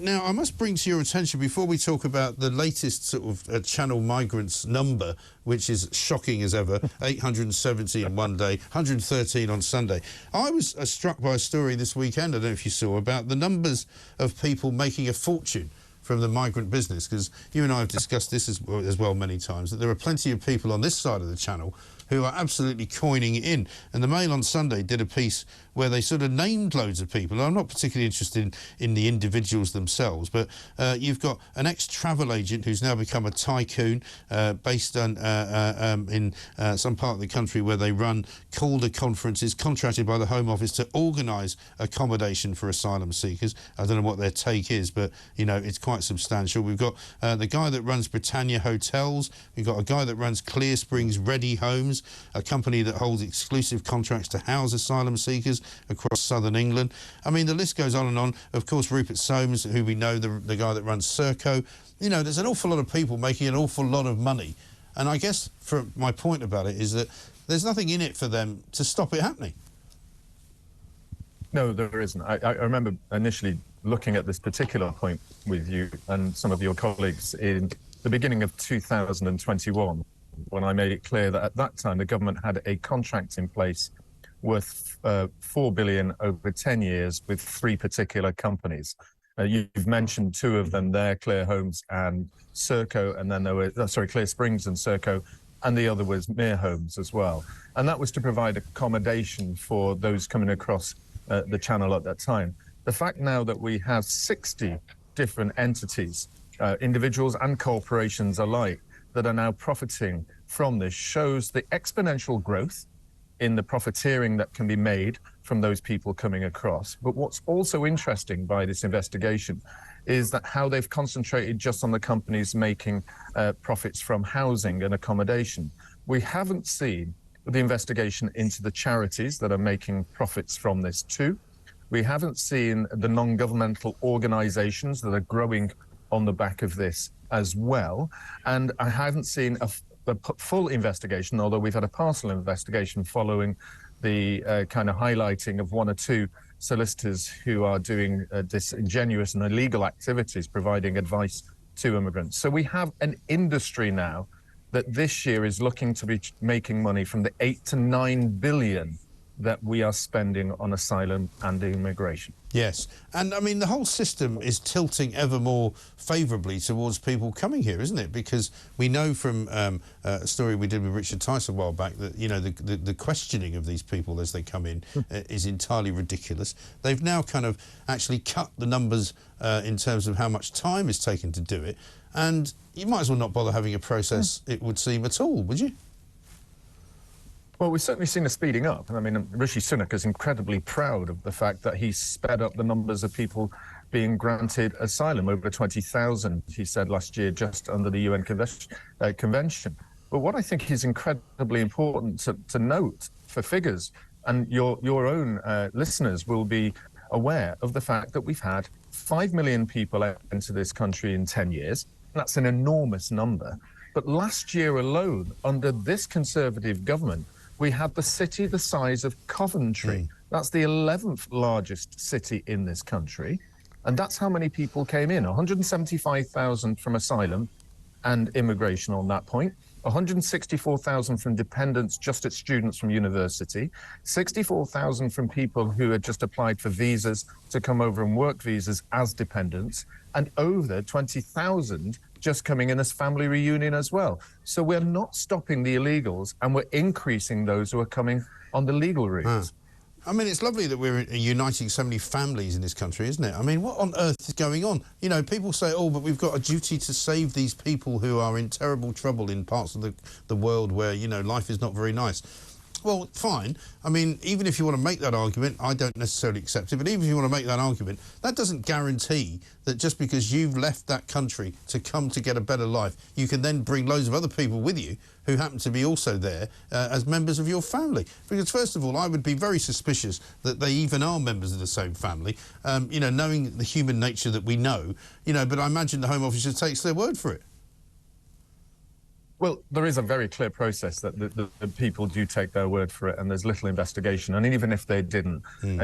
Now, I must bring to your attention, before we talk about the latest sort of channel migrants number, which is shocking as ever, 870 in one day, 113 on Sunday. I was struck by a story this weekend, I don't know if you saw, about the numbers of people making a fortune from the migrant business, because you and I have discussed this as well many times, that there are plenty of people on this side of the channel who are absolutely coining it in. And the Mail on Sunday did a piece where they sort of named loads of people. I'm not particularly interested in the individuals themselves, but you've got an ex-travel agent who's now become a tycoon based in some part of the country where they run Calder conferences, contracted by the Home Office to organise accommodation for asylum seekers. I don't know what their take is, but, you know, it's quite substantial. We've got the guy that runs Britannia Hotels. We've got a guy that runs Clear Springs Ready Homes, a company that holds exclusive contracts to house asylum seekers across southern England. I mean, the list goes on and on. Of course, Rupert Soames, who we know, the guy that runs Serco. You know, there's an awful lot of people making an awful lot of money. And I guess my point about it is that there's nothing in it for them to stop it happening. No, there isn't. I remember initially looking at this particular point with you and some of your colleagues in the beginning of 2021, when I made it clear that at that time the government had a contract in place worth $4 billion over 10 years with 3 particular companies. You've mentioned 2 of them there, Clear Homes and Serco, and then there were, Clear Springs and Serco, and the other was Mere Homes as well. And that was to provide accommodation for those coming across the channel at that time. The fact now that we have 60 different entities, individuals and corporations alike, that are now profiting from this shows the exponential growth in the profiteering that can be made from those people coming across. But what's also interesting by this investigation is that how they've concentrated just on the companies making profits from housing and accommodation. We haven't seen the investigation into the charities that are making profits from this too. We haven't seen the non-governmental organizations that are growing on the back of this as well. And I haven't seen a full investigation, although we've had a partial investigation following the kind of highlighting of 1 or 2 solicitors who are doing disingenuous and illegal activities, providing advice to immigrants. So we have an industry now that this year is looking to be making money from the 8 to 9 billion that we are spending on asylum and immigration. Yes, and I mean the whole system is tilting ever more favourably towards people coming here, isn't it? Because we know from a story we did with Richard Tice a while back that, you know, the questioning of these people as they come in is entirely ridiculous. They've now kind of actually cut the numbers in terms of how much time is taken to do it, and you might as well not bother having a process, it would seem, at all, would you? Well, we've certainly seen a speeding up. And I mean, Rishi Sunak is incredibly proud of the fact that he's sped up the numbers of people being granted asylum, over 20,000, he said last year, just under the UN convention. But what I think is incredibly important to note for figures, and your own listeners will be aware of the fact that we've had 5 million people enter this country in 10 years. That's an enormous number. But last year alone, under this Conservative government, we had the city the size of Coventry. That's the 11th largest city in this country. And that's how many people came in. 175,000 from asylum and immigration on that point. 164,000 from dependents, just at students from university. 64,000 from people who had just applied for visas to come over and work visas as dependents. And over 20,000 just coming in as family reunion as well. So we're not stopping the illegals, and we're increasing those who are coming on the legal route. I mean, it's lovely that we're uniting so many families in this country, isn't it? I mean, what on earth is going on? You know, people say, oh, but we've got a duty to save these people who are in terrible trouble in parts of the world where, you know, life is not very nice. Well, fine. I mean, even if you want to make that argument, I don't necessarily accept it, but even if you want to make that argument, that doesn't guarantee that just because you've left that country to come to get a better life, you can then bring loads of other people with you who happen to be also there as members of your family. Because, first of all, I would be very suspicious that they even are members of the same family, you know, knowing the human nature that we know, you know, but I imagine the Home Office just takes their word for it. Well, there is a very clear process that the people do take their word for it, and there's little investigation. And even if they didn't,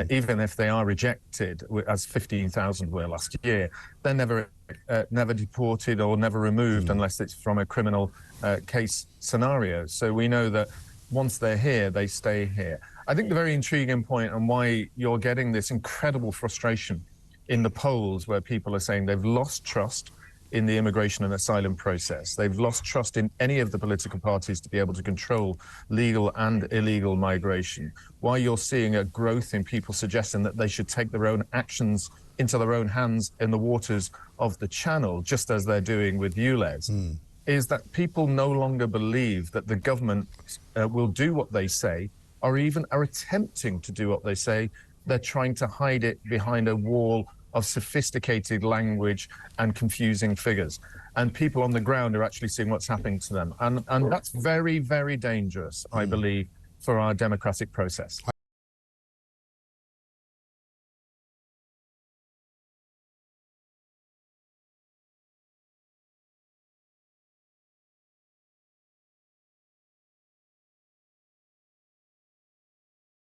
even if they are rejected, as 15,000 were last year, they're never deported or never removed unless it's from a criminal case scenario. So we know that once they're here, they stay here. I think the very intriguing point and why you're getting this incredible frustration in the polls where people are saying they've lost trust in the immigration and asylum process. They've lost trust in any of the political parties to be able to control legal and illegal migration. Why you're seeing a growth in people suggesting that they should take their own actions into their own hands in the waters of the Channel, just as they're doing with ULEZ, is that people no longer believe that the government will do what they say, or even are attempting to do what they say. They're trying to hide it behind a wall of sophisticated language and confusing figures. And people on the ground are actually seeing what's happening to them. And that's very, very dangerous, I believe, for our democratic process.